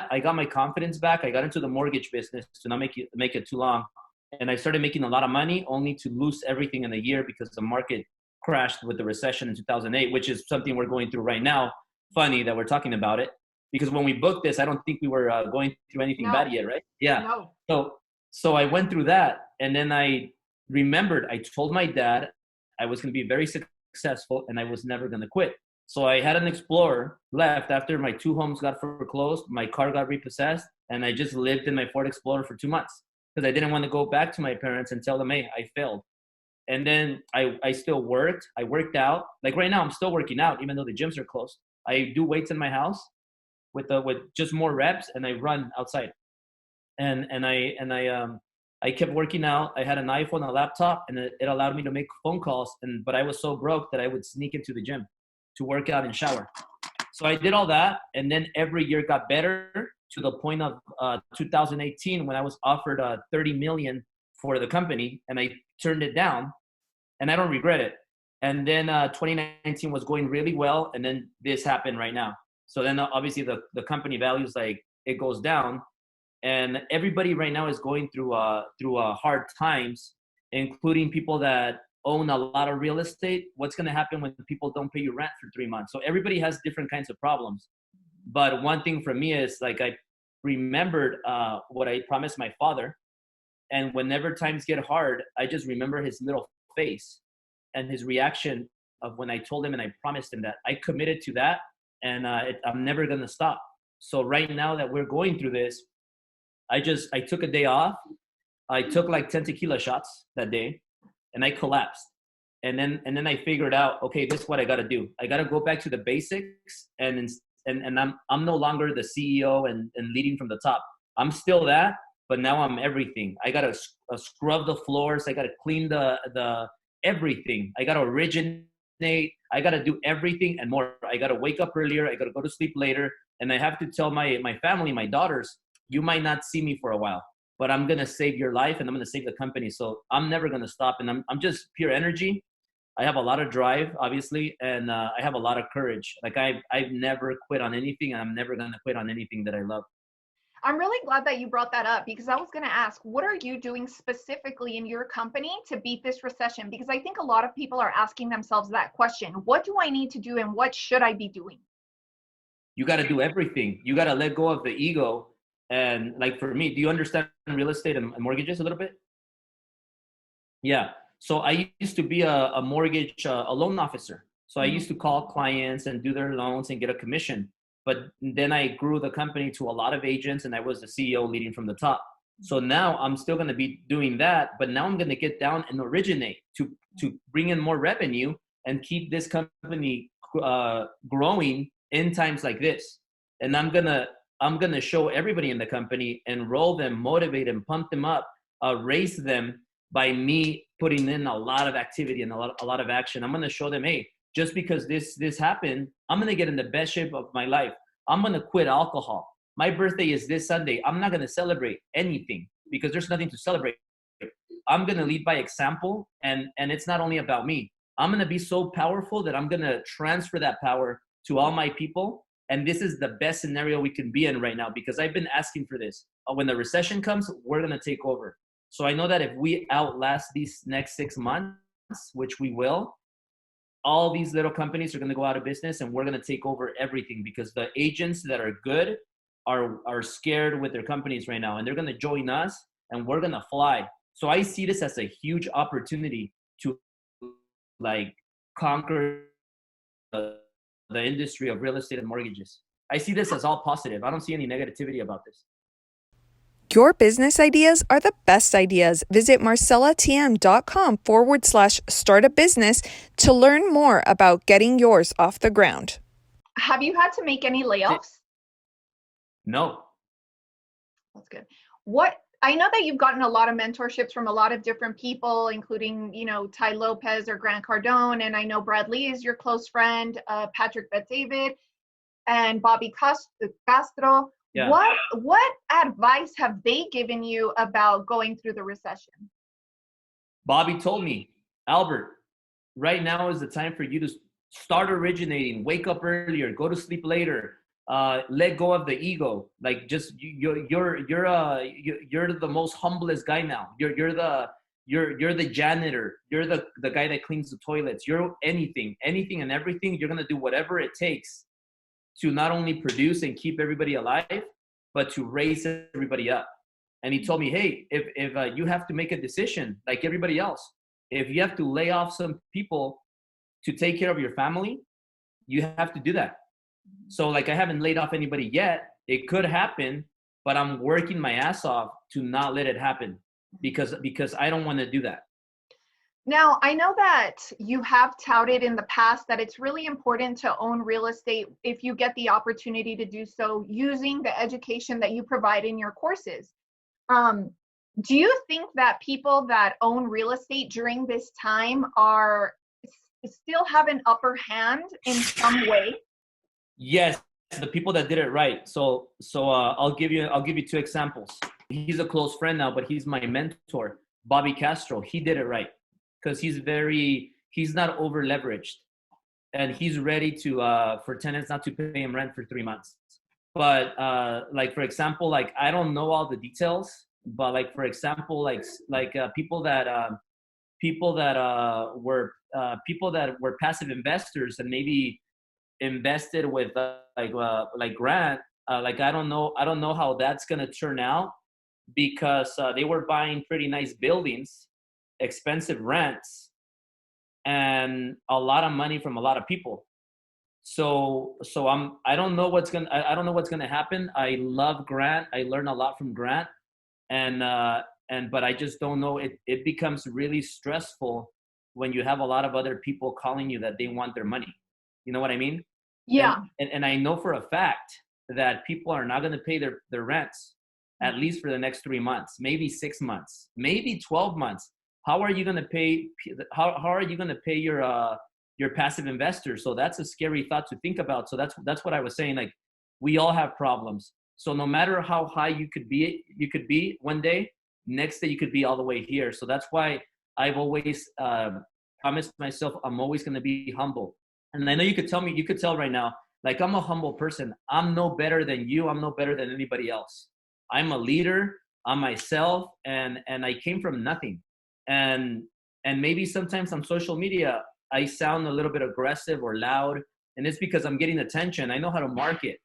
that, I got my confidence back. I got into the mortgage business to not make it too long. And I started making a lot of money only to lose everything in a year because the market crashed with the recession in 2008, which is something we're going through right now. Funny that we're talking about it, because when we booked this, I don't think we were going through anything bad yet, right? Yeah. No. So I went through that, and then I remembered I told my dad I was going to be very successful and I was never going to quit. So I had an Explorer left after my 2 homes got foreclosed, my car got repossessed, and I just lived in my Ford Explorer for 2 months because I didn't want to go back to my parents and tell them, hey, I failed. And then I still worked. I worked out. Like right now, I'm still working out, even though the gyms are closed. I do weights in my house with just more reps, and I run outside. And I kept working out. I had an iPhone, a laptop, and it allowed me to make phone calls. But I was so broke that I would sneak into the gym to work out and shower. So I did all that, and then every year got better to the point of 2018 when I was offered $30 million for the company, and I turned it down, and I don't regret it. And then 2019 was going really well, and then this happened right now. So then obviously the company values, like, it goes down, and everybody right now is going through hard times, including people that own a lot of real estate. What's going to happen when people don't pay you rent for 3 months? So everybody has different kinds of problems. But one thing for me is, like, I remembered what I promised my father. And whenever times get hard, I just remember his little face and his reaction of when I told him and I promised him that. I committed to that, and I'm never going to stop. So right now that we're going through this, I took a day off. I took like 10 tequila shots that day, and I collapsed. And then I figured out, okay, this is what I got to do. I got to go back to the basics, and I'm no longer the CEO and leading from the top. I'm still that, but now I'm everything. I got to scrub the floors. I got to clean the everything. I got to originate. I got to do everything and more. I got to wake up earlier. I got to go to sleep later. And I have to tell my family, my daughters, you might not see me for a while, but I'm going to save your life and I'm going to save the company. So I'm never going to stop. And I'm just pure energy. I have a lot of drive, obviously, and I have a lot of courage. Like I've never quit on anything, and I'm never going to quit on anything that I love. I'm really glad that you brought that up, because I was going to ask, what are you doing specifically in your company to beat this recession? Because I think a lot of people are asking themselves that question. What do I need to do and what should I be doing? You got to do everything. You got to let go of the ego. And like for me, do you understand real estate and mortgages a little bit? Yeah. So I used to be a mortgage, a loan officer. So I used to call clients and do their loans and get a commission. But then I grew the company to a lot of agents, and I was the CEO leading from the top. So now I'm still going to be doing that, but now I'm going to get down and originate to bring in more revenue and keep this company growing in times like this. And I'm gonna show everybody in the company, enroll them, motivate them, pump them up, raise them by me putting in a lot of activity and a lot of action. I'm gonna show them, hey, just because this happened, I'm gonna get in the best shape of my life. I'm gonna quit alcohol. My birthday is this Sunday. I'm not gonna celebrate anything because there's nothing to celebrate. I'm gonna lead by example, and it's not only about me. I'm gonna be so powerful that I'm gonna transfer that power to all my people. And this is the best scenario we can be in right now, because I've been asking for this. When the recession comes, we're gonna take over. So I know that if we outlast these next 6 months, which we will, all these little companies are going to go out of business, and we're going to take over everything, because the agents that are good are scared with their companies right now, and they're going to join us, and we're going to fly. So I see this as a huge opportunity to like conquer the industry of real estate and mortgages. I see this as all positive. I don't see any negativity about this. Your business ideas are the best ideas. Visit marcellatm.com/start a business to learn more about getting yours off the ground. Have you had to make any layoffs? No. That's good. I know that you've gotten a lot of mentorships from a lot of different people, including, Ty Lopez or Grant Cardone. And I know Brad Lee is your close friend, Patrick Bet-David, and Bobby Castro. Yeah. What advice have they given you about going through the recession? Bobby told me, Albert, right now is the time for you to start originating, wake up earlier, go to sleep later, let go of the ego. Like just you're the most humblest guy now. You're the janitor. You're the guy that cleans the toilets. You're anything and everything. You're gonna do whatever it takes to not only produce and keep everybody alive, but to raise everybody up. And he told me, hey, if you have to make a decision like everybody else, if you have to lay off some people to take care of your family, you have to do that. So like, I haven't laid off anybody yet. It could happen, but I'm working my ass off to not let it happen because I don't want to do that. Now, I know that you have touted in the past that it's really important to own real estate if you get the opportunity to do so using the education that you provide in your courses. Do you think that people that own real estate during this time are still have an upper hand in some way? Yes, the people that did it right. So I'll give you 2 examples. He's a close friend now, but he's my mentor, Bobby Castro. He did it right because he's not over leveraged, and he's ready to for tenants not to pay him rent for 3 months. But like for example, like I don't know all the details, but like for example, like people that were passive investors and maybe invested with like Grant, like I don't know how that's gonna turn out because they were buying pretty nice buildings, expensive rents, and a lot of money from a lot of people. So I don't know what's gonna happen. I love Grant. I learn a lot from Grant, but I just don't know. It becomes really stressful when you have a lot of other people calling you that they want their money. You know what I mean? Yeah. And I know for a fact that people are not going to pay their rents at least for the next 3 months, maybe 6 months, maybe 12 months. How are you going to pay? How are you going to pay your passive investors? So that's a scary thought to think about. So that's what I was saying. Like we all have problems. So no matter how high you could be one day, next day you could be all the way here. So that's why I've always promised myself I'm always going to be humble. And I know you could tell right now, like I'm a humble person. I'm no better than you. I'm no better than anybody else. I'm a leader. I'm myself, and I came from nothing. And maybe sometimes on social media, I sound a little bit aggressive or loud, and it's because I'm getting attention. I know how to market,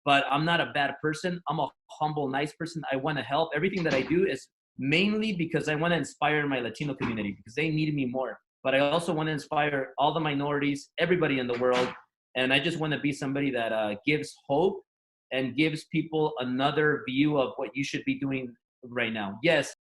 but I'm not a bad person. I'm a humble, nice person. I want to help. Everything that I do is mainly because I want to inspire my Latino community because they need me more. But I also want to inspire all the minorities, everybody in the world. And I just want to be somebody that gives hope and gives people another view of what you should be doing right now. Yes,